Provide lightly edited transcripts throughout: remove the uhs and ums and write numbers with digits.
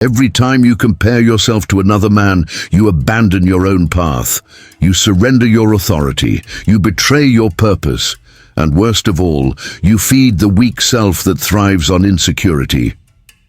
Every time you compare yourself to another man, you abandon your own path. You surrender your authority. You betray your purpose. And worst of all, you feed the weak self that thrives on insecurity.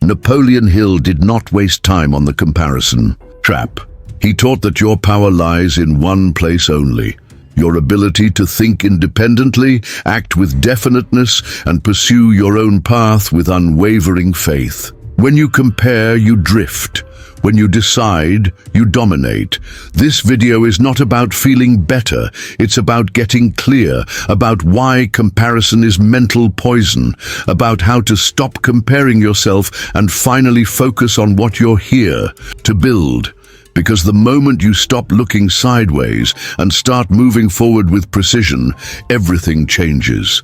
Napoleon Hill did not waste time on the comparison trap. He taught that your power lies in one place only: your ability to think independently, act with definiteness, and pursue your own path with unwavering faith. When you compare, you drift. When you decide, you dominate. This video is not about feeling better. It's about getting clear, about why comparison is mental poison, about how to stop comparing yourself and finally focus on what you're here to build. Because the moment you stop looking sideways and start moving forward with precision, everything changes.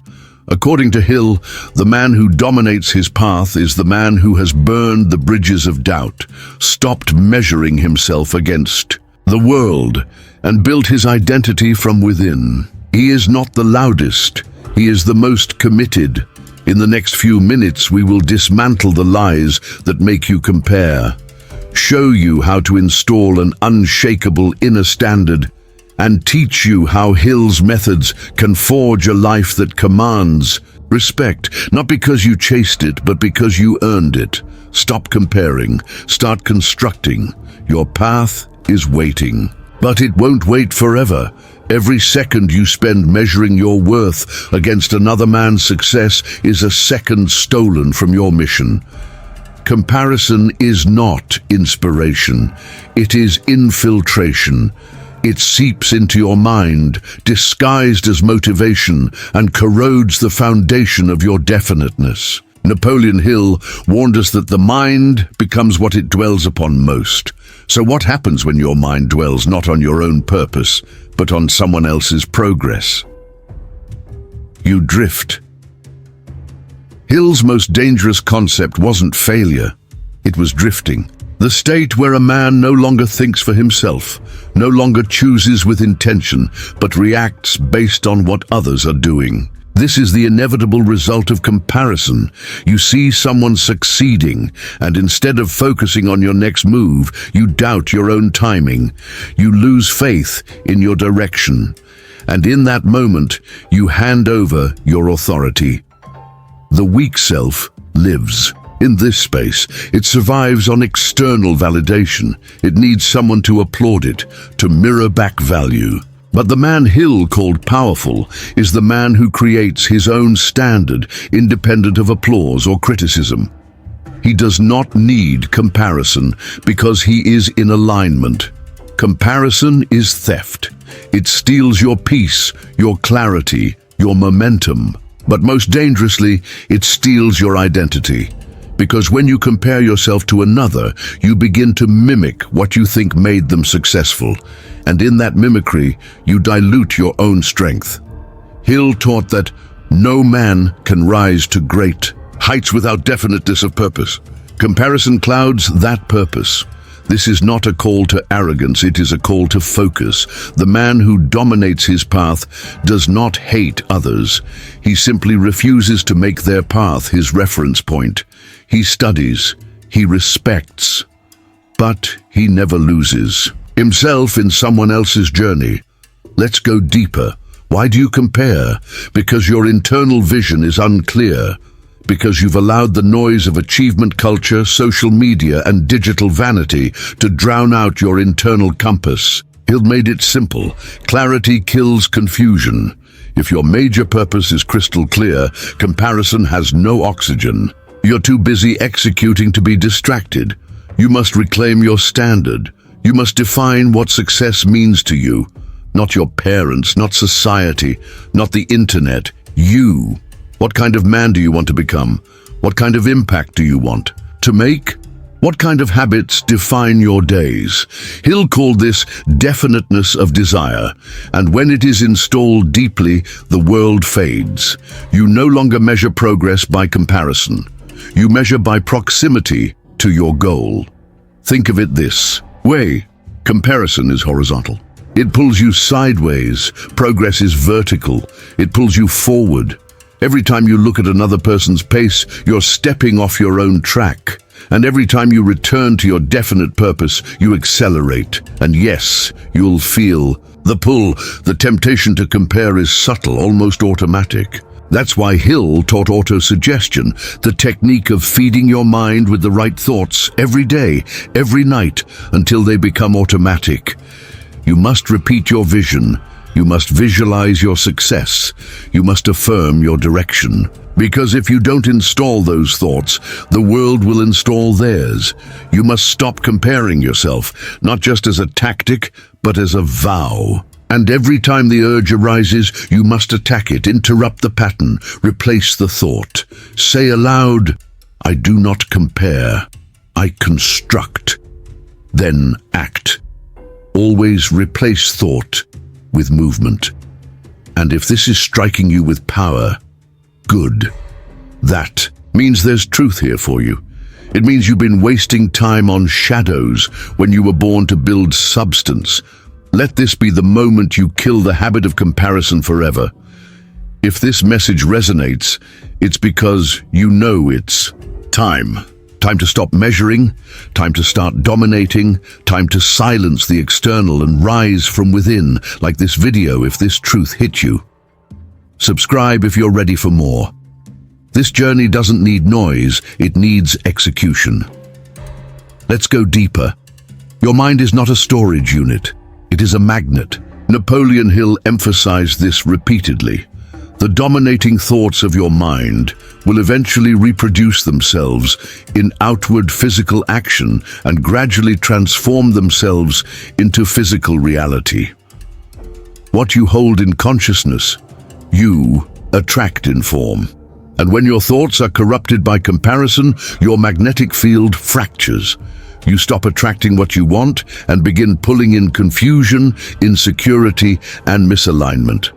According to Hill, the man who dominates his path is the man who has burned the bridges of doubt, stopped measuring himself against the world, and built his identity from within. He is not the loudest, he is the most committed. In the next few minutes, we will dismantle the lies that make you compare, show you how to install an unshakable inner standard, and teach you how Hill's methods can forge a life that commands respect, not because you chased it, but because you earned it. Stop comparing, start constructing. Your path is waiting. But it won't wait forever. Every second you spend measuring your worth against another man's success is a second stolen from your mission. Comparison is not inspiration, it is infiltration. It seeps into your mind, disguised as motivation, and corrodes the foundation of your definiteness. Napoleon Hill warned us that the mind becomes what it dwells upon most. So what happens when your mind dwells not on your own purpose, but on someone else's progress? You drift. Hill's most dangerous concept wasn't failure, it was drifting. The state where a man no longer thinks for himself, no longer chooses with intention, but reacts based on what others are doing. This is the inevitable result of comparison. You see someone succeeding, and instead of focusing on your next move, you doubt your own timing. You lose faith in your direction. And in that moment, you hand over your authority. The weak self lives. In this space, it survives on external validation. It needs someone to applaud it, to mirror back value. But the man Hill called powerful is the man who creates his own standard, independent of applause or criticism. He does not need comparison because he is in alignment. Comparison is theft. It steals your peace, your clarity, your momentum. But most dangerously, it steals your identity. Because when you compare yourself to another, you begin to mimic what you think made them successful. And in that mimicry, you dilute your own strength. Hill taught that no man can rise to great heights without definiteness of purpose. Comparison clouds that purpose. This is not a call to arrogance, it is a call to focus. The man who dominates his path does not hate others. He simply refuses to make their path his reference point. He studies, he respects, but he never loses himself in someone else's journey. Let's go deeper. Why do you compare? Because your internal vision is unclear. Because you've allowed the noise of achievement culture, social media, and digital vanity to drown out your internal compass. Hill made it simple. Clarity kills confusion. If your major purpose is crystal clear, comparison has no oxygen. You're too busy executing to be distracted. You must reclaim your standard. You must define what success means to you. Not your parents, not society, not the internet. You. What kind of man do you want to become? What kind of impact do you want to make? What kind of habits define your days? Hill called this definiteness of desire, and when it is installed deeply, the world fades. You no longer measure progress by comparison. You measure by proximity to your goal. Think of it this way. Comparison is horizontal. It pulls you sideways. Progress is vertical. It pulls you forward. Every time you look at another person's pace, you're stepping off your own track. And every time you return to your definite purpose, you accelerate. And yes, you'll feel the pull. The temptation to compare is subtle, almost automatic. That's why Hill taught autosuggestion, the technique of feeding your mind with the right thoughts every day, every night, until they become automatic. You must repeat your vision. You must visualize your success. You must affirm your direction. Because if you don't install those thoughts, the world will install theirs. You must stop comparing yourself, not just as a tactic, but as a vow. And every time the urge arises, you must attack it, interrupt the pattern, replace the thought. Say aloud, I do not compare, I construct. Then act. Always replace thought with movement. And if this is striking you with power, good. That means there's truth here for you. It means you've been wasting time on shadows when you were born to build substance. Let this be the moment you kill the habit of comparison forever. If this message resonates, it's because you know it's time. Time to stop measuring, time to start dominating, time to silence the external and rise from within, like this video if this truth hit you. Subscribe if you're ready for more. This journey doesn't need noise, it needs execution. Let's go deeper. Your mind is not a storage unit, it is a magnet. Napoleon Hill emphasized this repeatedly. The dominating thoughts of your mind will eventually reproduce themselves in outward physical action and gradually transform themselves into physical reality. What you hold in consciousness, you attract in form. And when your thoughts are corrupted by comparison, your magnetic field fractures. You stop attracting what you want and begin pulling in confusion, insecurity, and misalignment.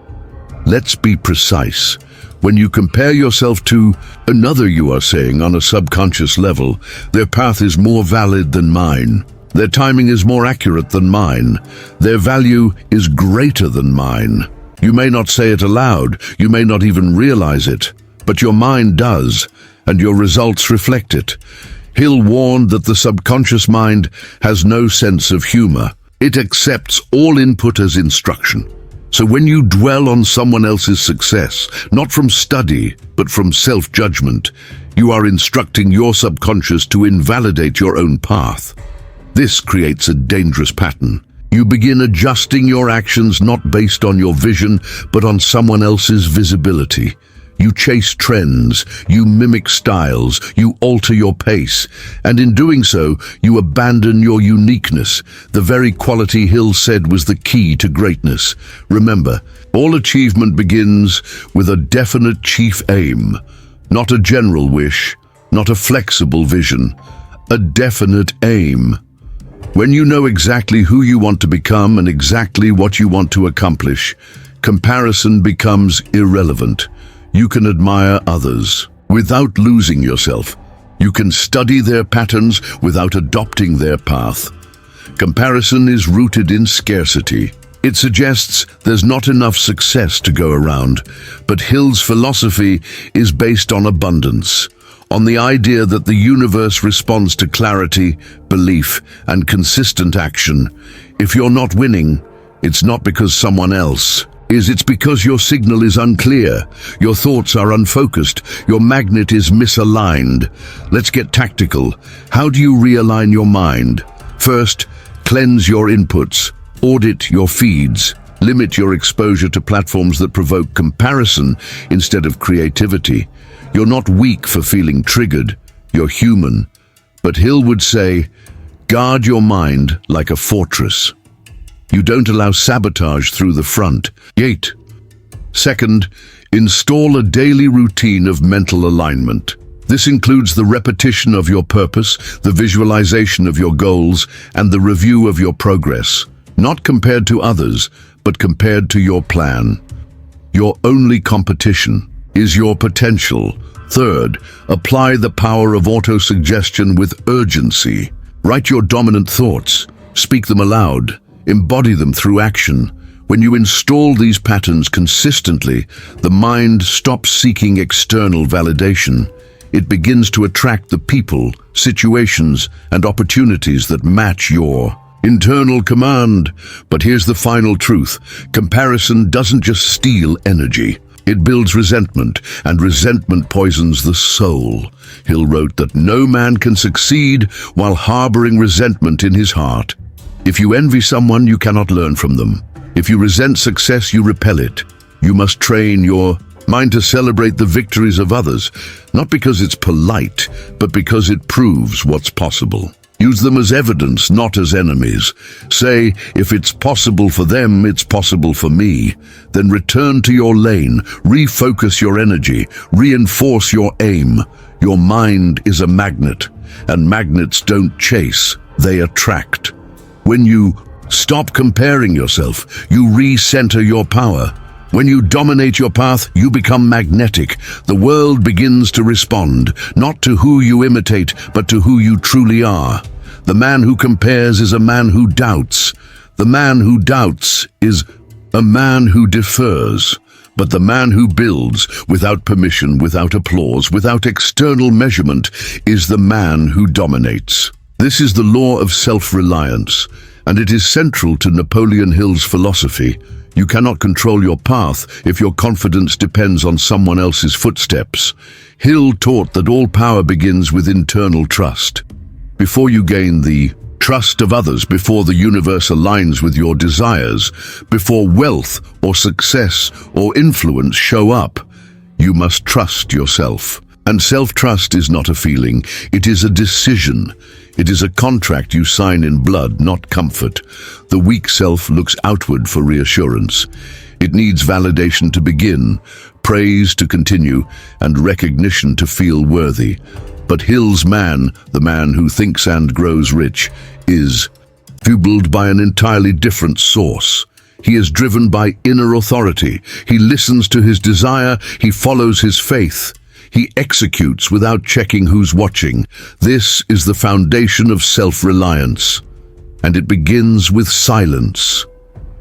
Let's be precise. When you compare yourself to another, you are saying on a subconscious level, their path is more valid than mine. Their timing is more accurate than mine. Their value is greater than mine. You may not say it aloud, you may not even realize it, but your mind does, and your results reflect it. Hill warned that the subconscious mind has no sense of humor. It accepts all input as instruction. So when you dwell on someone else's success, not from study, but from self-judgment, you are instructing your subconscious to invalidate your own path. This creates a dangerous pattern. You begin adjusting your actions not based on your vision, but on someone else's visibility. You chase trends, you mimic styles, you alter your pace, and in doing so, you abandon your uniqueness, the very quality Hill said was the key to greatness. Remember, all achievement begins with a definite chief aim, not a general wish, not a flexible vision, a definite aim. When you know exactly who you want to become and exactly what you want to accomplish, comparison becomes irrelevant. You can admire others without losing yourself. You can study their patterns without adopting their path. Comparison is rooted in scarcity. It suggests there's not enough success to go around, but Hill's philosophy is based on abundance, on the idea that the universe responds to clarity, belief, and consistent action. If you're not winning, it's not because someone else is. It's because your signal is unclear, your thoughts are unfocused, your magnet is misaligned. Let's get tactical. How do you realign your mind? First, cleanse your inputs, audit your feeds, limit your exposure to platforms that provoke comparison instead of creativity. You're not weak for feeling triggered, you're human. But Hill would say, guard your mind like a fortress. You don't allow sabotage through the front gate. Second, install a daily routine of mental alignment. This includes the repetition of your purpose, the visualization of your goals, and the review of your progress, not compared to others, but compared to your plan. Your only competition is your potential. Third, apply the power of autosuggestion with urgency. Write your dominant thoughts, speak them aloud, embody them through action. When you install these patterns consistently, the mind stops seeking external validation. it begins to attract the people, situations, and opportunities that match your internal command. But here's the final truth. Comparison doesn't just steal energy. It builds resentment, and resentment poisons the soul. Hill wrote that no man can succeed while harboring resentment in his heart. If you envy someone, you cannot learn from them. If you resent success, you repel it. You must train your mind to celebrate the victories of others, not because it's polite, but because it proves what's possible. Use them as evidence, not as enemies. Say, if it's possible for them, it's possible for me. Then return to your lane, refocus your energy, reinforce your aim. Your mind is a magnet, and magnets don't chase, they attract. When you stop comparing yourself, you recenter your power. When you dominate your path, you become magnetic. The world begins to respond, not to who you imitate, but to who you truly are. The man who compares is a man who doubts. The man who doubts is a man who defers. But the man who builds, without permission, without applause, without external measurement, is the man who dominates. This is the law of self-reliance, and it is central to Napoleon Hill's philosophy. You cannot control your path if your confidence depends on someone else's footsteps. Hill taught that all power begins with internal trust. Before you gain the trust of others, before the universe aligns with your desires, before wealth or success or influence show up, you must trust yourself. And self-trust is not a feeling, it is a decision. It is a contract you sign in blood, not comfort. The weak self looks outward for reassurance. It needs validation to begin, praise to continue, and recognition to feel worthy. But Hill's man, the man who thinks and grows rich, is fueled by an entirely different source. He is driven by inner authority. He listens to his desire, he follows his faith. He executes without checking who's watching. This is the foundation of self-reliance, and it begins with silence.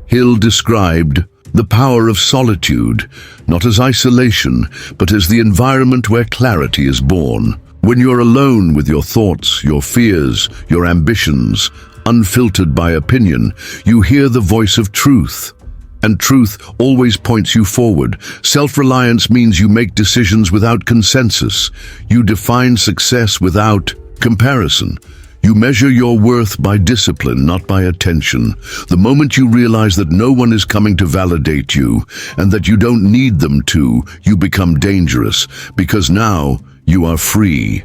Hill described the power of solitude, not as isolation, but as the environment where clarity is born. When you're alone with your thoughts, your fears, your ambitions, unfiltered by opinion, you hear the voice of truth. And truth always points you forward. Self-reliance means you make decisions without consensus. You define success without comparison. You measure your worth by discipline, not by attention. The moment you realize that no one is coming to validate you, and that you don't need them to, you become dangerous, because now you are free.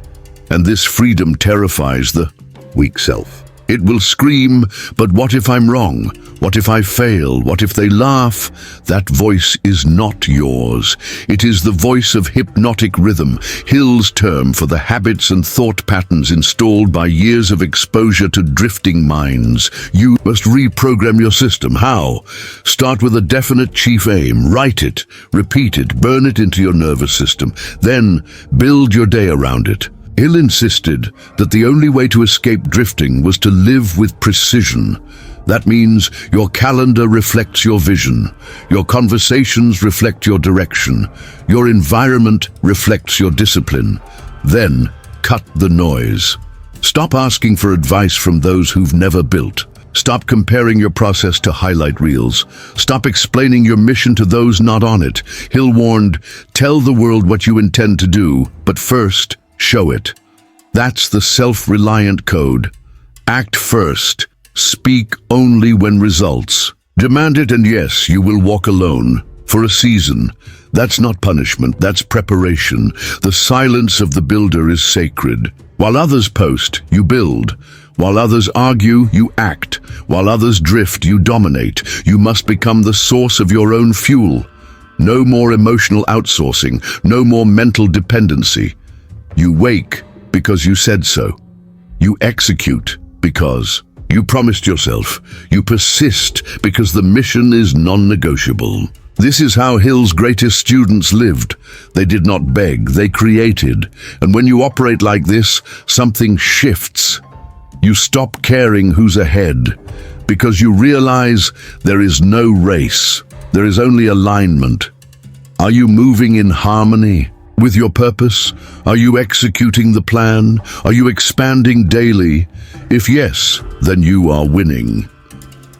And this freedom terrifies the weak self. It will scream, but what if I'm wrong? What if I fail? What if they laugh? That voice is not yours. It is the voice of hypnotic rhythm, Hill's term for the habits and thought patterns installed by years of exposure to drifting minds. You must reprogram your system. How? Start with a definite chief aim. Write it, repeat it, burn it into your nervous system. Then build your day around it. Hill insisted that the only way to escape drifting was to live with precision. That means your calendar reflects your vision, your conversations reflect your direction, your environment reflects your discipline. Then cut the noise. Stop asking for advice from those who've never built. Stop comparing your process to highlight reels. Stop explaining your mission to those not on it. Hill warned, tell the world what you intend to do, but first, show it. That's the self-reliant code. Act first. Speak only when results. Demand it, and yes, you will walk alone for a season. That's not punishment, that's preparation. The silence of the builder is sacred. While others post, you build. While others argue, you act. While others drift, you dominate. You must become the source of your own fuel. No more emotional outsourcing, no more mental dependency. You wake because you said so. You execute because you promised yourself. You persist because the mission is non-negotiable. This is how Hill's greatest students lived. They did not beg, they created. And when you operate like this, something shifts. You stop caring who's ahead because you realize there is no race. There is only alignment. Are you moving in harmony? with your purpose? Are you executing the plan? Are you expanding daily? If yes, then you are winning.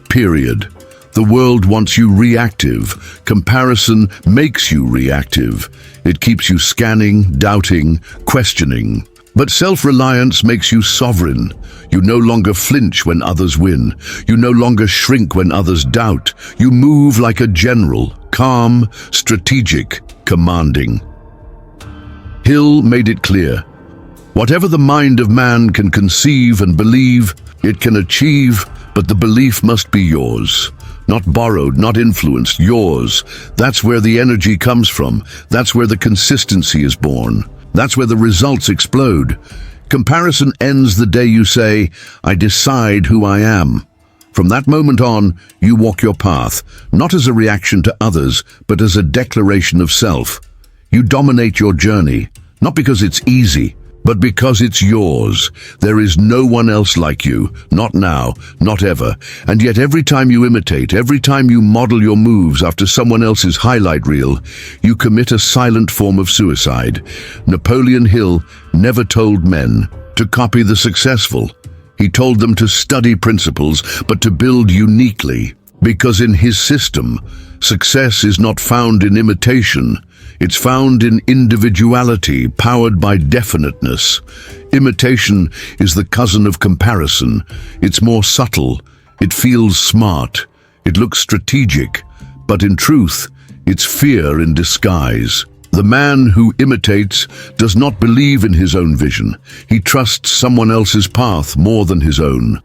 Period. The world wants you reactive. Comparison makes you reactive. It keeps you scanning, doubting, questioning. But self-reliance makes you sovereign. You no longer flinch when others win. You no longer shrink when others doubt. You move like a general, calm, strategic, commanding. Hill made it clear. Whatever the mind of man can conceive and believe, it can achieve, but the belief must be yours. Not borrowed, not influenced, yours. That's where the energy comes from. That's where the consistency is born. That's where the results explode. Comparison ends the day you say, I decide who I am. From that moment on, you walk your path, not as a reaction to others, but as a declaration of self. You dominate your journey, not because it's easy, but because it's yours. There is no one else like you, not now, not ever. And yet every time you imitate, every time you model your moves after someone else's highlight reel, you commit a silent form of suicide. Napoleon Hill never told men to copy the successful. He told them to study principles, but to build uniquely. Because in his system, success is not found in imitation. It's found in individuality, powered by definiteness. Imitation is the cousin of comparison. It's more subtle. It feels smart. It looks strategic. But in truth, it's fear in disguise. The man who imitates does not believe in his own vision. He trusts someone else's path more than his own.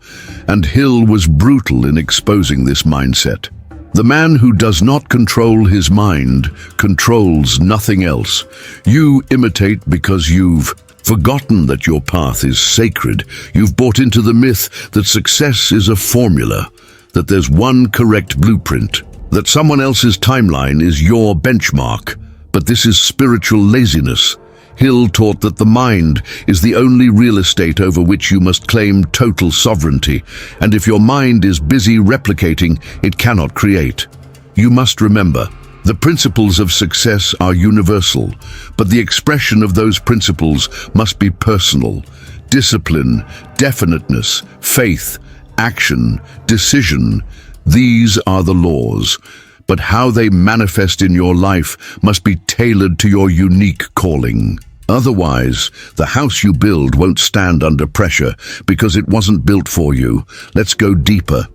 And Hill was brutal in exposing this mindset. The man who does not control his mind controls nothing else. You imitate because you've forgotten that your path is sacred. You've bought into the myth that success is a formula, that there's one correct blueprint, that someone else's timeline is your benchmark. But this is spiritual laziness. Hill taught that the mind is the only real estate over which you must claim total sovereignty, and if your mind is busy replicating, it cannot create. You must remember, the principles of success are universal, but the expression of those principles must be personal. Discipline, definiteness, faith, action, decision, these are the laws. But how they manifest in your life must be tailored to your unique calling. Otherwise, the house you build won't stand under pressure because it wasn't built for you. Let's go deeper.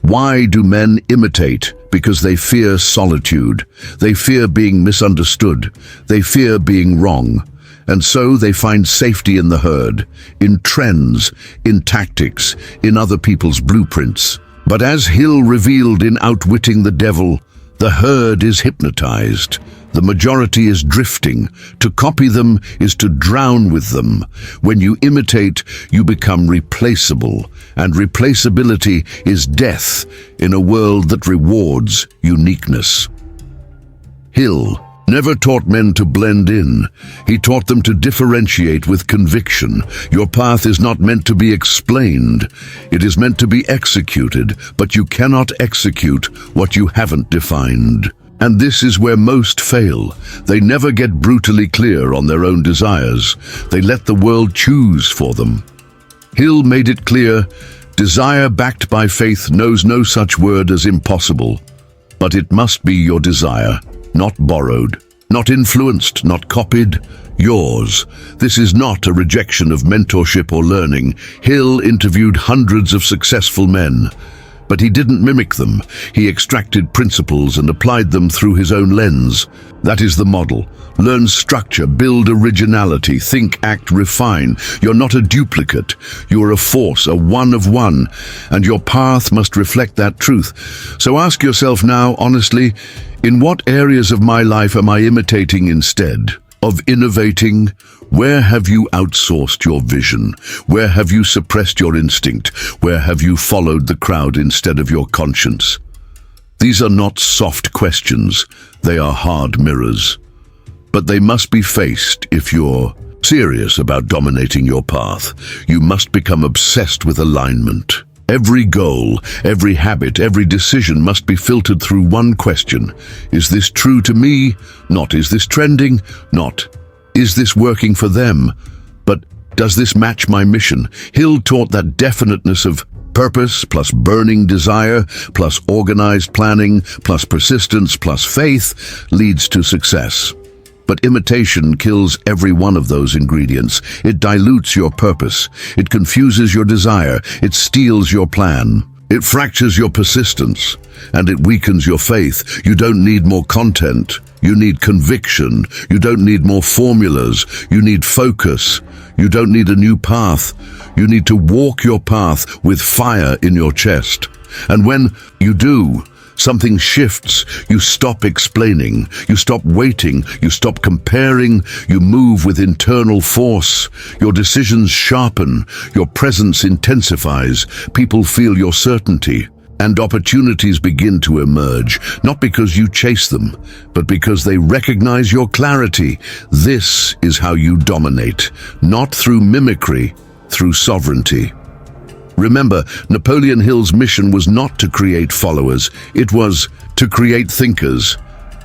Why do men imitate? Because they fear solitude. They fear being misunderstood. They fear being wrong. And so they find safety in the herd, in trends, in tactics, in other people's blueprints. But as Hill revealed in Outwitting the Devil, the herd is hypnotized. The majority is drifting. To copy them is to drown with them. When you imitate, you become replaceable. And replaceability is death in a world that rewards uniqueness. Hill never taught men to blend in. He taught them to differentiate with conviction. Your path is not meant to be explained. It is meant to be executed, but you cannot execute what you haven't defined. And this is where most fail. They never get brutally clear on their own desires. They let the world choose for them. Hill made it clear, desire backed by faith knows no such word as impossible. But it must be your desire. Not borrowed, not influenced, not copied, yours. This is not a rejection of mentorship or learning. Hill interviewed hundreds of successful men, but he didn't mimic them. He extracted principles and applied them through his own lens. That is the model. Learn structure, build originality, think, act, refine. You're not a duplicate. You are a force, a one of one, and your path must reflect that truth. So ask yourself now, honestly, in what areas of my life am I imitating instead of innovating? Where have you outsourced your vision? Where have you suppressed your instinct? Where have you followed the crowd instead of your conscience? These are not soft questions, they are hard mirrors. But they must be faced if you're serious about dominating your path. You must become obsessed with alignment. Every goal, every habit, every decision must be filtered through one question. Is this true to me? Not. Is this trending? Not. Is this working for them? But does this match my mission? Hill taught that definiteness of purpose plus burning desire plus organized planning plus persistence plus faith leads to success. But imitation kills every one of those ingredients. It dilutes your purpose. It confuses your desire. It steals your plan. It fractures your persistence, and it weakens your faith. You don't need more content. You need conviction. You don't need more formulas. You need focus. You don't need a new path. You need to walk your path with fire in your chest. And when you do, something shifts. You stop explaining. You stop waiting. You stop comparing. You move with internal force. Your decisions sharpen. Your presence intensifies. People feel your certainty. And opportunities begin to emerge, not because you chase them, but because they recognize your clarity. This is how you dominate, not through mimicry, through sovereignty. Remember, Napoleon Hill's mission was not to create followers. It was to create thinkers,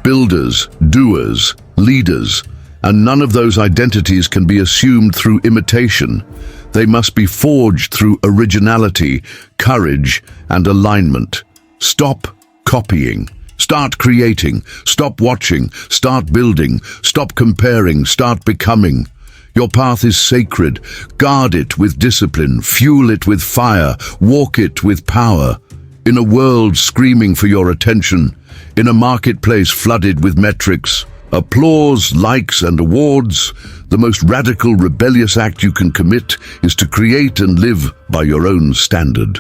builders, doers, leaders. And none of those identities can be assumed through imitation. They must be forged through originality, courage, and alignment. Stop copying. Start creating. Stop watching. Start building. Stop comparing. Start becoming. Your path is sacred. Guard it with discipline. Fuel it with fire. Walk it with power. In a world screaming for your attention, in a marketplace flooded with metrics, applause, likes, and awards, the most radical, rebellious act you can commit is to create and live by your own standard.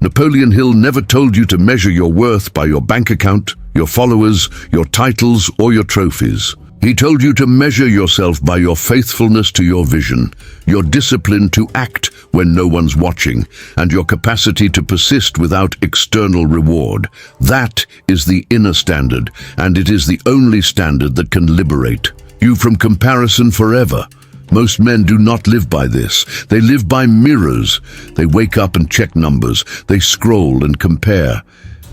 Napoleon Hill never told you to measure your worth by your bank account, your followers, your titles, or your trophies. He told you to measure yourself by your faithfulness to your vision, your discipline to act when no one's watching, and your capacity to persist without external reward. That is the inner standard, and it is the only standard that can liberate you from comparison forever. Most men do not live by this. They live by mirrors. They wake up and check numbers. They scroll and compare.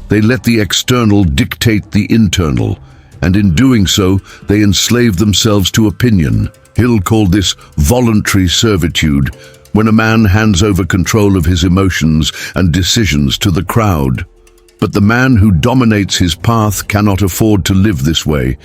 They let the external dictate the internal. And in doing so, they enslave themselves to opinion. Hill called this voluntary servitude, when a man hands over control of his emotions and decisions to the crowd. But the man who dominates his path cannot afford to live this way.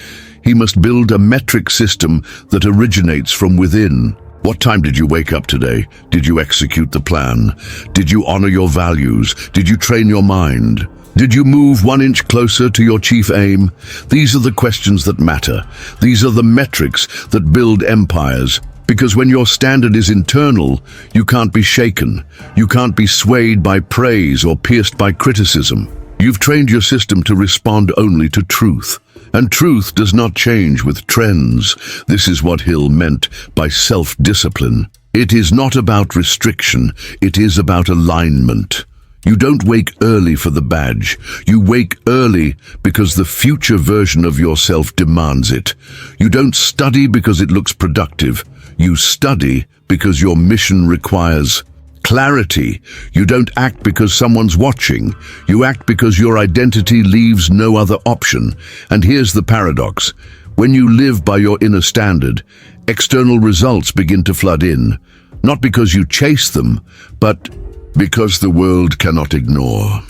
He must build a metric system that originates from within. What time did you wake up today? Did you execute the plan? Did you honor your values? Did you train your mind? Did you move 1 inch closer to your chief aim? These are the questions that matter. These are the metrics that build empires. Because when your standard is internal, you can't be shaken. You can't be swayed by praise or pierced by criticism. You've trained your system to respond only to truth. And truth does not change with trends. This is what Hill meant by self-discipline. It is not about restriction. It is about alignment. You don't wake early for the badge. You wake early because the future version of yourself demands it. You don't study because it looks productive. You study because your mission requires clarity. You don't act because someone's watching. You act because your identity leaves no other option. And here's the paradox. When you live by your inner standard, external results begin to flood in. Not because you chase them, but because the world cannot ignore.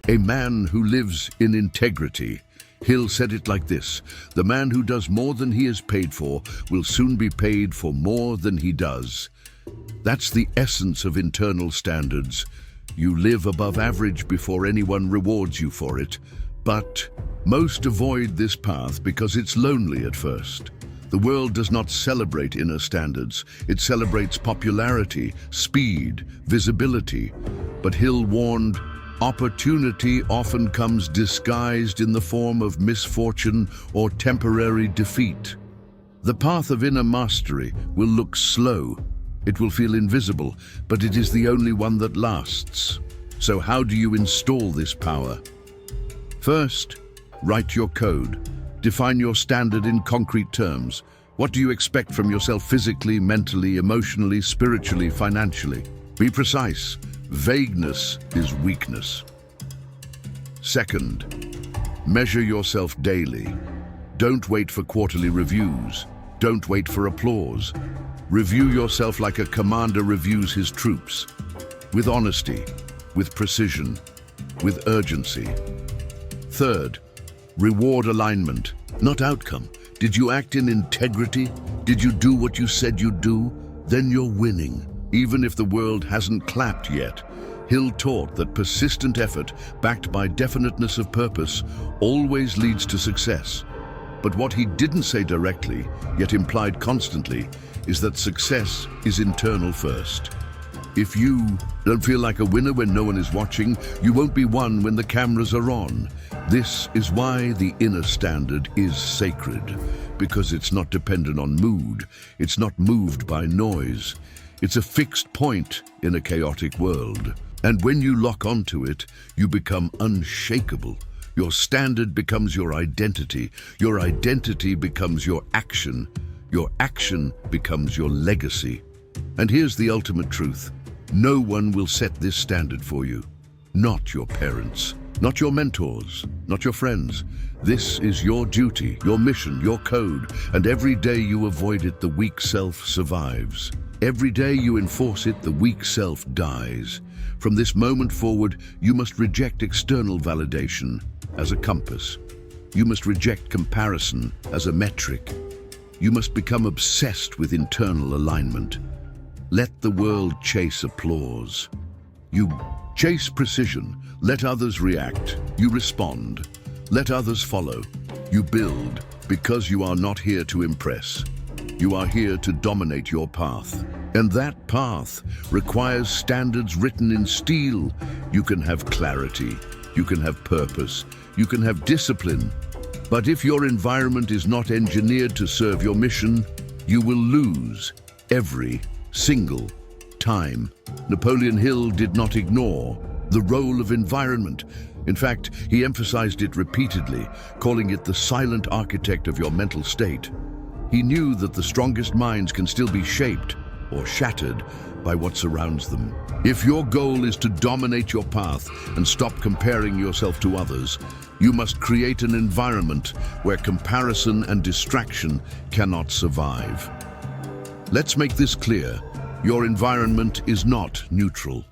A man who lives in integrity. Hill said it like this: the man who does more than he is paid for will soon be paid for more than he does. That's the essence of internal standards. You live above average before anyone rewards you for it. But most avoid this path because it's lonely at first. The world does not celebrate inner standards. It celebrates popularity, speed, visibility. But Hill warned, opportunity often comes disguised in the form of misfortune or temporary defeat. The path of inner mastery will look slow. It will feel invisible, but it is the only one that lasts. So how do you install this power? First, write your code. Define your standard in concrete terms. What do you expect from yourself physically, mentally, emotionally, spiritually, financially? Be precise. Vagueness is weakness. Second, measure yourself daily. Don't wait for quarterly reviews. Don't wait for applause. Review yourself like a commander reviews his troops. With honesty, with precision, with urgency. Third, reward alignment, not outcome. Did you act in integrity? Did you do what you said you'd do? Then you're winning, even if the world hasn't clapped yet. Hill taught that persistent effort, backed by definiteness of purpose, always leads to success. But what he didn't say directly, yet implied constantly, is that success is internal first. If you don't feel like a winner when no one is watching, you won't be one when the cameras are on. This is why the inner standard is sacred, because it's not dependent on mood, it's not moved by noise. It's a fixed point in a chaotic world. And when you lock onto it, you become unshakable. Your standard becomes your identity becomes your action becomes your legacy. And here's the ultimate truth. No one will set this standard for you. Not your parents, not your mentors, not your friends. This is your duty, your mission, your code, and every day you avoid it, the weak self survives. Every day you enforce it, the weak self dies. From this moment forward, you must reject external validation as a compass. You must reject comparison as a metric. You must become obsessed with internal alignment. Let the world chase applause. You chase precision. Let others react. You respond. Let others follow. You build, because you are not here to impress. You are here to dominate your path. And that path requires standards written in steel. You can have clarity. You can have purpose. You can have discipline. But if your environment is not engineered to serve your mission, you will lose every single time. Napoleon Hill did not ignore the role of environment. In fact, he emphasized it repeatedly, calling it the silent architect of your mental state. He knew that the strongest minds can still be shaped or shattered by what surrounds them. If your goal is to dominate your path and stop comparing yourself to others, you must create an environment where comparison and distraction cannot survive. Let's make this clear. Your environment is not neutral.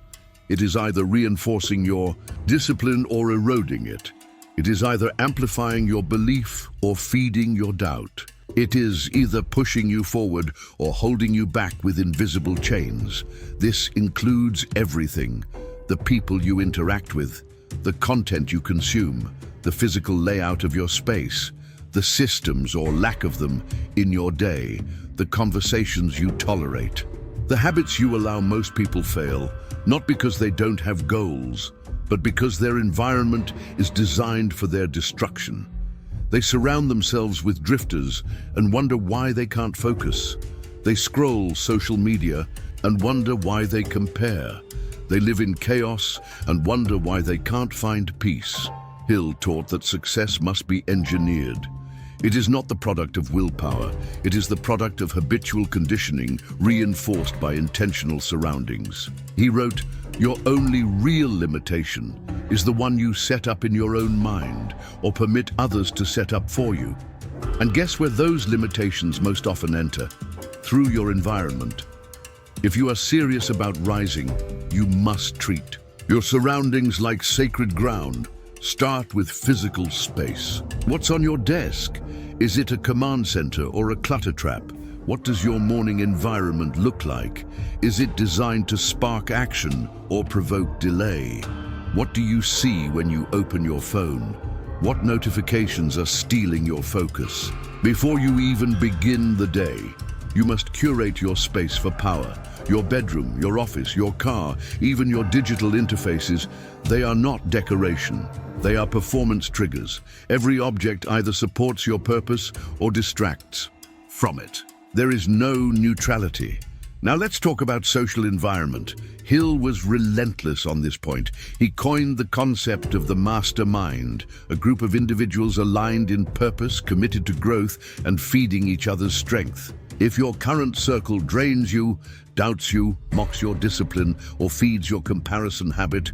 It is either reinforcing your discipline or eroding it. It is either amplifying your belief or feeding your doubt. It is either pushing you forward or holding you back with invisible chains. This includes everything: the people you interact with, the content you consume, the physical layout of your space, the systems or lack of them in your day, the conversations you tolerate. The habits you allow. Most people fail, not because they don't have goals, but because their environment is designed for their destruction. They surround themselves with drifters and wonder why they can't focus. They scroll social media and wonder why they compare. They live in chaos and wonder why they can't find peace. Hill taught that success must be engineered. It is not the product of willpower. It is the product of habitual conditioning reinforced by intentional surroundings. He wrote, "Your only real limitation is the one you set up in your own mind or permit others to set up for you." And guess where those limitations most often enter? Through your environment. If you are serious about rising, you must treat your surroundings like sacred ground. Start with physical space. What's on your desk? Is it a command center or a clutter trap? What does your morning environment look like? Is it designed to spark action or provoke delay? What do you see when you open your phone? What notifications are stealing your focus? Before you even begin the day, you must curate your space for power. Your bedroom, your office, your car, even your digital interfaces, they are not decoration. They are performance triggers. Every object either supports your purpose or distracts from it. There is no neutrality. Now let's talk about social environment. Hill was relentless on this point. He coined the concept of the mastermind, a group of individuals aligned in purpose, committed to growth, and feeding each other's strength. If your current circle drains you, doubts you, mocks your discipline, or feeds your comparison habit,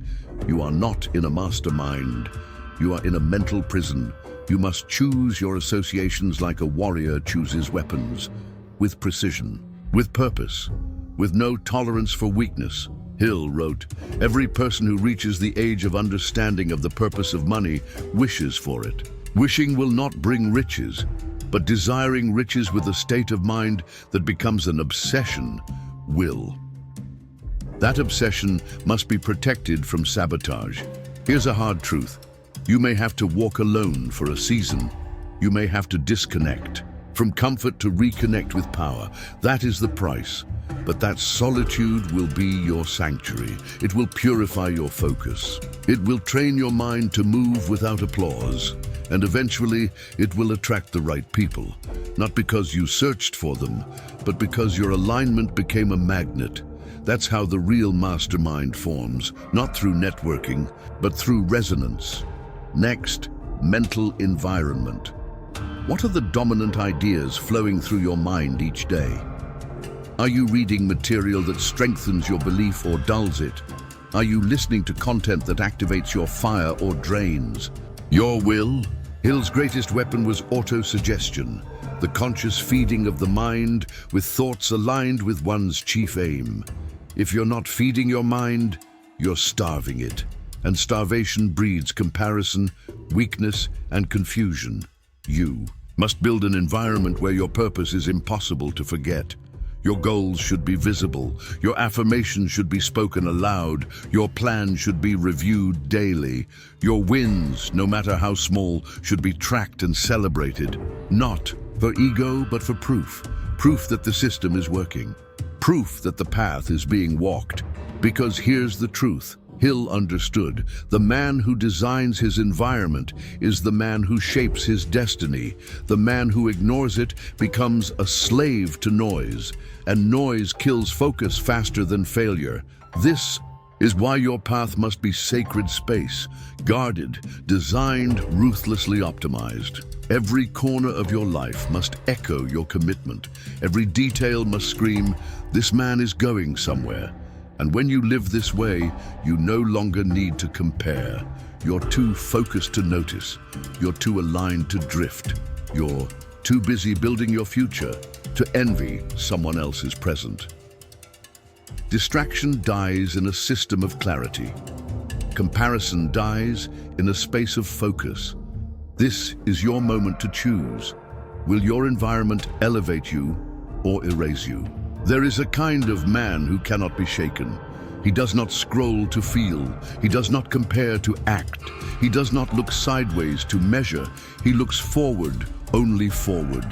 you are not in a mastermind. You are in a mental prison. You must choose your associations like a warrior chooses weapons, with precision, with purpose, with no tolerance for weakness. Hill wrote, "Every person who reaches the age of understanding of the purpose of money wishes for it. Wishing will not bring riches, but desiring riches with a state of mind that becomes an obsession will. That obsession must be protected from sabotage. Here's a hard truth. You may have to walk alone for a season. You may have to disconnect from comfort to reconnect with power. That is the price. But that solitude will be your sanctuary. It will purify your focus. It will train your mind to move without applause. And eventually, it will attract the right people. Not because you searched for them, but because your alignment became a magnet. That's how the real mastermind forms, not through networking, but through resonance. Next, mental environment. What are the dominant ideas flowing through your mind each day? Are you reading material that strengthens your belief or dulls it? Are you listening to content that activates your fire or drains your will? Hill's greatest weapon was autosuggestion, the conscious feeding of the mind with thoughts aligned with one's chief aim. If you're not feeding your mind, you're starving it. And starvation breeds comparison, weakness, and confusion. You must build an environment where your purpose is impossible to forget. Your goals should be visible. Your affirmations should be spoken aloud. Your plan should be reviewed daily. Your wins, no matter how small, should be tracked and celebrated. Not for ego, but for proof. Proof that the system is working. Proof that the path is being walked. Because here's the truth. Hill understood, the man who designs his environment is the man who shapes his destiny. The man who ignores it becomes a slave to noise, and noise kills focus faster than failure. This is why your path must be sacred space, guarded, designed, ruthlessly optimized. Every corner of your life must echo your commitment. Every detail must scream, "This man is going somewhere." And when you live this way, you no longer need to compare. You're too focused to notice. You're too aligned to drift. You're too busy building your future to envy someone else's present. Distraction dies in a system of clarity. Comparison dies in a space of focus. This is your moment to choose. Will your environment elevate you or erase you? There is a kind of man who cannot be shaken. He does not scroll to feel. He does not compare to act. He does not look sideways to measure. He looks forward, only forward.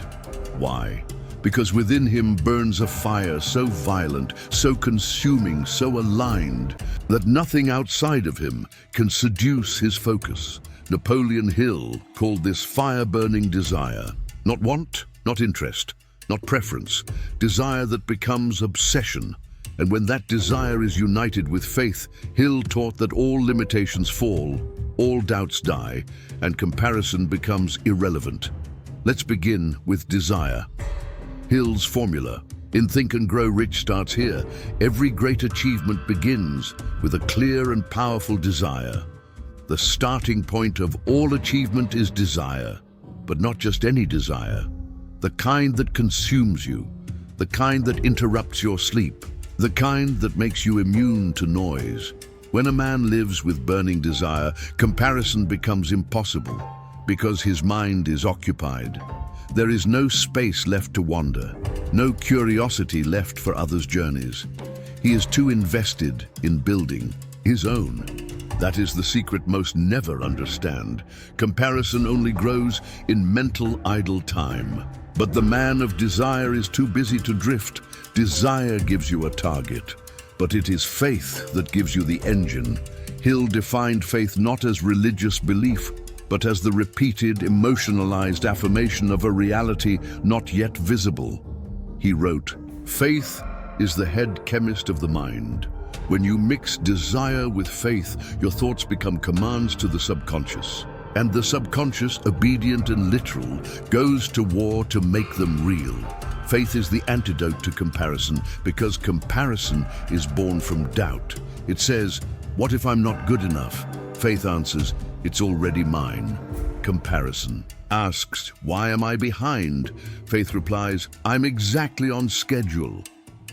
Why? Because within him burns a fire so violent, so consuming, so aligned, that nothing outside of him can seduce his focus. Napoleon Hill called this fire-burning desire. Not want, not interest, not preference, desire that becomes obsession. And when that desire is united with faith, Hill taught that all limitations fall, all doubts die, and comparison becomes irrelevant. Let's begin with desire. Hill's formula, in Think and Grow Rich, starts here. Every great achievement begins with a clear and powerful desire. The starting point of all achievement is desire, but not just any desire. The kind that consumes you, the kind that interrupts your sleep, the kind that makes you immune to noise. When a man lives with burning desire, comparison becomes impossible because his mind is occupied. There is no space left to wander, no curiosity left for others' journeys. He is too invested in building his own. That is the secret most never understand. Comparison only grows in mental idle time. But the man of desire is too busy to drift. Desire gives you a target, but it is faith that gives you the engine. Hill defined faith not as religious belief, but as the repeated, emotionalized affirmation of a reality not yet visible. He wrote, "Faith is the head chemist of the mind. When you mix desire with faith, your thoughts become commands to the subconscious. And the subconscious, obedient and literal, goes to war to make them real. Faith is the antidote to comparison, because comparison is born from doubt. It says, 'What if I'm not good enough?' Faith answers, 'It's already mine.' Comparison asks, why am I behind? Faith replies, I'm exactly on schedule.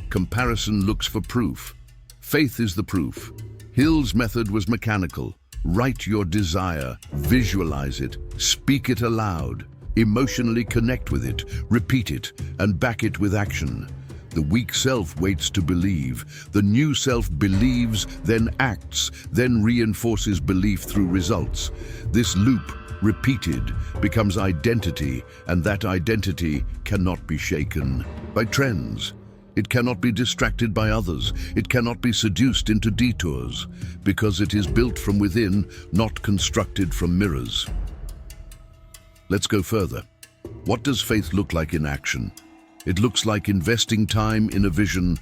Comparison looks for proof. Faith is the proof. Hill's method was mechanical. Write your desire, visualize it, speak it aloud, emotionally connect with it, repeat it, and back it with action. The weak self waits to believe. The new self believes, then acts, then reinforces belief through results. This loop, repeated, becomes identity, and that identity cannot be shaken by trends. It cannot be distracted by others. It cannot be seduced into detours, because it is built from within, not constructed from mirrors. Let's go further. What does faith look like in action? It looks like investing time in a vision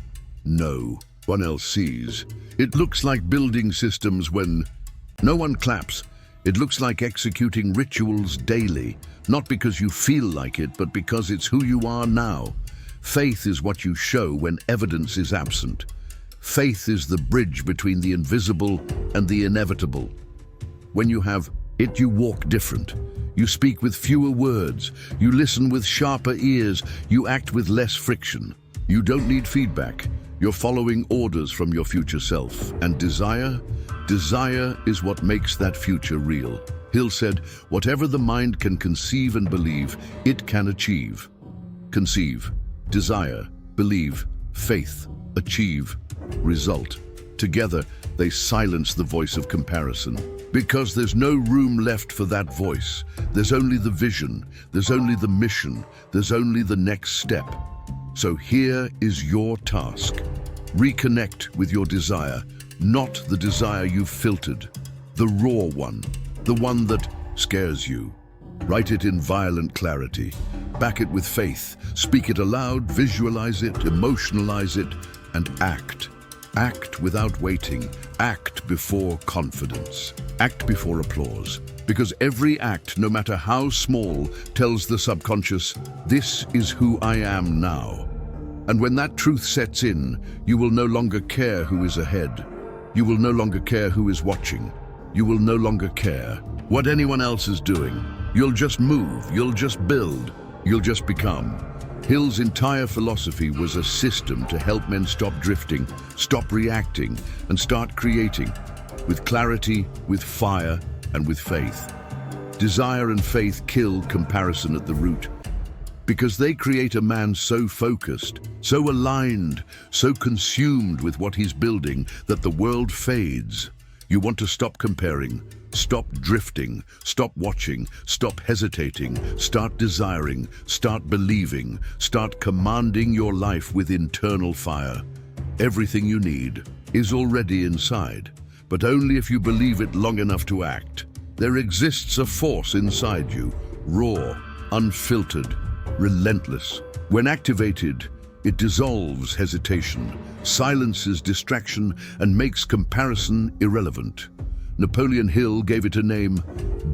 no one else sees. It looks like building systems when no one claps. It looks like executing rituals daily, not because you feel like it, but because it's who you are now. Faith is what you show when evidence is absent. Faith is the bridge between the invisible and the inevitable. When you have it, you walk different. You speak with fewer words. You listen with sharper ears. You act with less friction. You don't need feedback. You're following orders from your future self. And desire is what makes that future real. Hill said, whatever the mind can conceive and believe, it can achieve. Conceive, desire, believe, faith, achieve, result. Together, they silence the voice of comparison. Because there's no room left for that voice. There's only the vision, there's only the mission, there's only the next step. So here is your task. Reconnect with your desire, not the desire you've filtered, the raw one, the one that scares you. Write it in violent clarity. Back it with faith. Speak it aloud, visualize it, emotionalize it, and act. Act without waiting. Act before confidence. Act before applause. Because every act, no matter how small, tells the subconscious, this is who I am now. And when that truth sets in, you will no longer care who is ahead. You will no longer care who is watching. You will no longer care what anyone else is doing. You'll just move, you'll just build, you'll just become. Hill's entire philosophy was a system to help men stop drifting, stop reacting, and start creating, with clarity, with fire, and with faith. Desire and faith kill comparison at the root, because they create a man so focused, so aligned, so consumed with what he's building that the world fades. You want to stop comparing, stop drifting, stop watching, stop hesitating, start desiring, start believing, start commanding your life with internal fire. Everything you need is already inside, but only if you believe it long enough to act. There exists a force inside you, raw, unfiltered, relentless. When activated, it dissolves hesitation, silences distraction, and makes comparison irrelevant. Napoleon Hill gave it a name,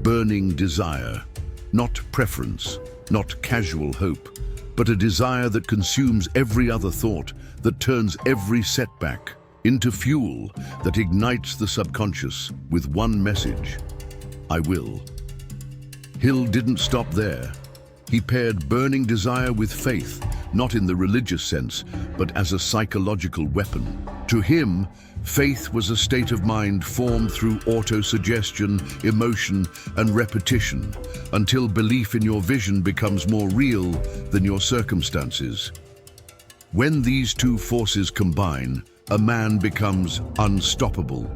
burning desire. Not preference, not casual hope, but a desire that consumes every other thought, that turns every setback into fuel, that ignites the subconscious with one message: I will. Hill didn't stop there. He paired burning desire with faith, not in the religious sense, but as a psychological weapon. To him, faith was a state of mind formed through autosuggestion, emotion, and repetition, until belief in your vision becomes more real than your circumstances. When these two forces combine, a man becomes unstoppable.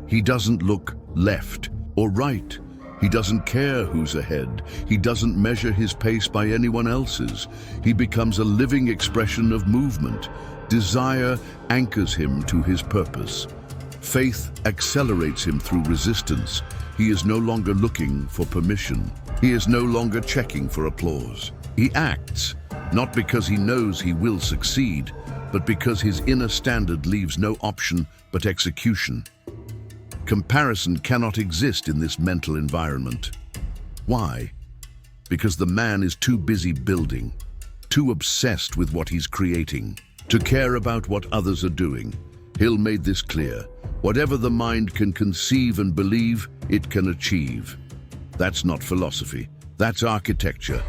He doesn't look left or right. He doesn't care who's ahead. He doesn't measure his pace by anyone else's. He becomes a living expression of movement. Desire anchors him to his purpose. Faith accelerates him through resistance. He is no longer looking for permission. He is no longer checking for applause. He acts, not because he knows he will succeed, but because his inner standard leaves no option but execution. Comparison cannot exist in this mental environment. Why? Because the man is too busy building, too obsessed with what he's creating, to care about what others are doing. Hill made this clear. Whatever the mind can conceive and believe, it can achieve. That's not philosophy. That's architecture.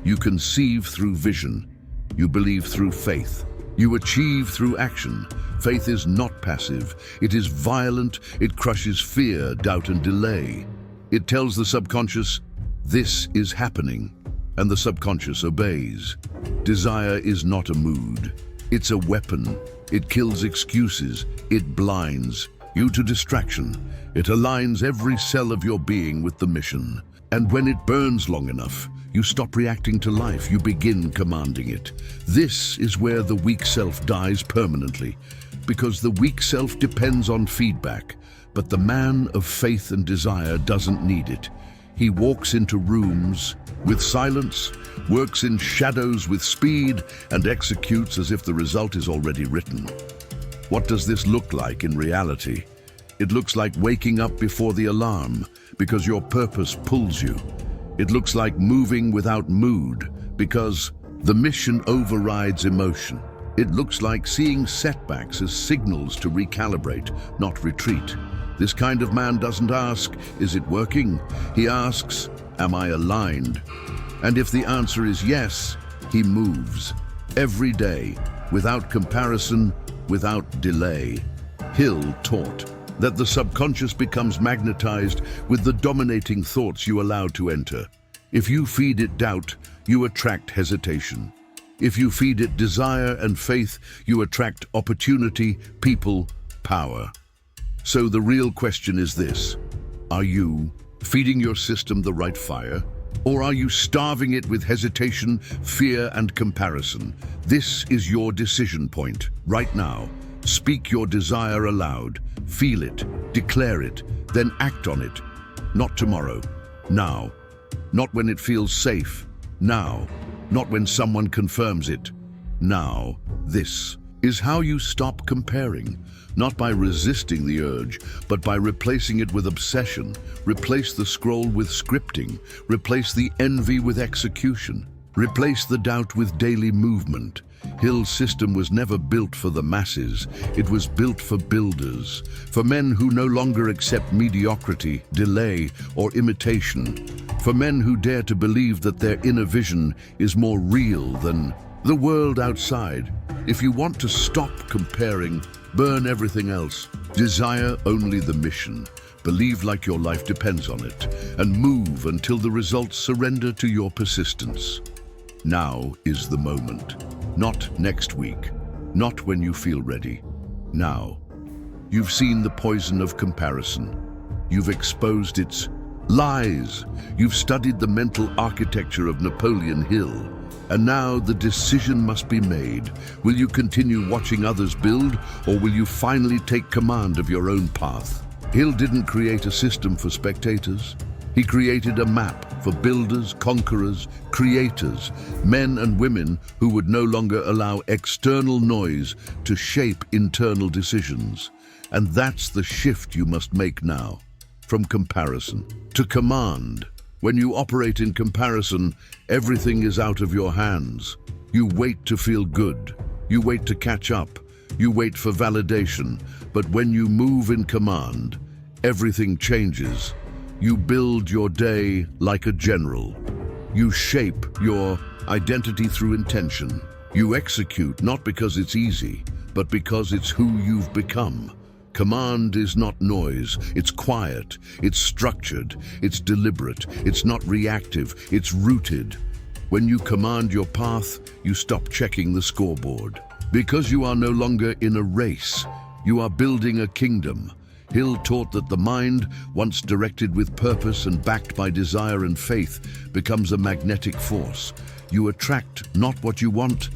You conceive through vision. You believe through faith. You achieve through action. Faith is not passive. It is violent. It crushes fear, doubt, and delay. It tells the subconscious, this is happening, and the subconscious obeys. Desire is not a mood. It's a weapon. It kills excuses. It blinds you to distraction. It aligns every cell of your being with the mission. And when it burns long enough, you stop reacting to life. You begin commanding it. This is where the weak self dies permanently, because the weak self depends on feedback, but the man of faith and desire doesn't need it. He walks into rooms with silence, works in shadows with speed, and executes as if the result is already written. What does this look like in reality? It looks like waking up before the alarm, because your purpose pulls you. It looks like moving without mood, because the mission overrides emotion. It looks like seeing setbacks as signals to recalibrate, not retreat. This kind of man doesn't ask, is it working? He asks, am I aligned? And if the answer is yes, he moves. Every day, without comparison, without delay. Hill taught that the subconscious becomes magnetized with the dominating thoughts you allow to enter. If you feed it doubt, you attract hesitation. If you feed it desire and faith, you attract opportunity, people, power. So the real question is this: are you feeding your system the right fire? Or are you starving it with hesitation, fear, and comparison? This is your decision point, right now. Speak your desire aloud, feel it, declare it, then act on it. Not tomorrow, now. Not when it feels safe, now. Not when someone confirms it, now. This is how you stop comparing, not by resisting the urge, but by replacing it with obsession. Replace the scroll with scripting, replace the envy with execution, replace the doubt with daily movement. Hill's system was never built for the masses. It was built for builders, for men who no longer accept mediocrity, delay, or imitation, for men who dare to believe that their inner vision is more real than the world outside. If you want to stop comparing, burn everything else. Desire only the mission. Believe like your life depends on it, and move until the results surrender to your persistence. Now is the moment. Not next week. Not when you feel ready. Now. You've seen the poison of comparison. You've exposed its lies. You've studied the mental architecture of Napoleon Hill. And now the decision must be made. Will you continue watching others build, or will you finally take command of your own path? Hill didn't create a system for spectators. He created a map for builders, conquerors, creators, men and women who would no longer allow external noise to shape internal decisions. And that's the shift you must make now. From comparison to command. When you operate in comparison, everything is out of your hands. You wait to feel good. You wait to catch up. You wait for validation. But when you move in command, everything changes. You build your day like a general. You shape your identity through intention. You execute not because it's easy, but because it's who you've become. Command is not noise, it's quiet, it's structured, it's deliberate, it's not reactive, it's rooted. When you command your path, you stop checking the scoreboard. Because you are no longer in a race, you are building a kingdom. Hill taught that the mind, once directed with purpose and backed by desire and faith, becomes a magnetic force. You attract not what you want,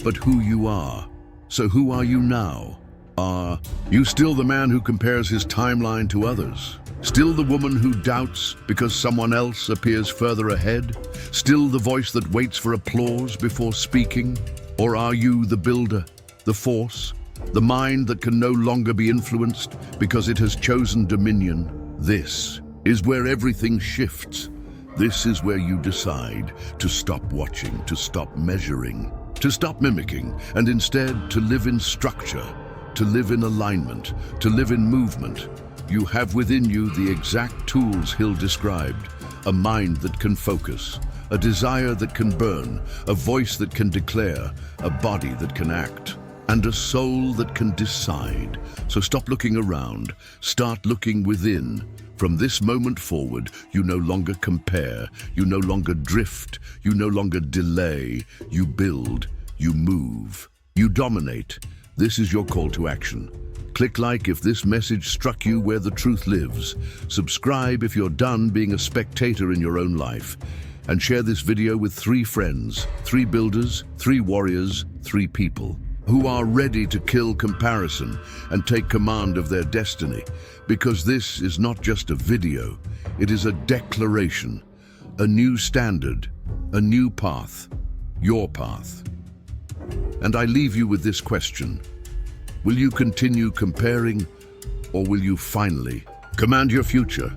but who you are. So who are you now? Are you still the man who compares his timeline to others? Still the woman who doubts because someone else appears further ahead? Still the voice that waits for applause before speaking? Or are you the builder, the force, the mind that can no longer be influenced because it has chosen dominion? This is where everything shifts. This is where you decide to stop watching, to stop measuring, to stop mimicking, and instead to live in structure, to live in alignment, to live in movement. You have within you the exact tools Hill described: a mind that can focus, a desire that can burn, a voice that can declare, a body that can act, and a soul that can decide. So stop looking around, start looking within. From this moment forward, you no longer compare, you no longer drift, you no longer delay, you build, you move, you dominate. This is your call to action. Click like if this message struck you where the truth lives. Subscribe if you're done being a spectator in your own life. And share this video with 3 friends, 3 builders, 3 warriors, 3 people who are ready to kill comparison and take command of their destiny. Because this is not just a video, it is a declaration, a new standard, a new path, your path. And I leave you with this question. Will you continue comparing, or will you finally command your future?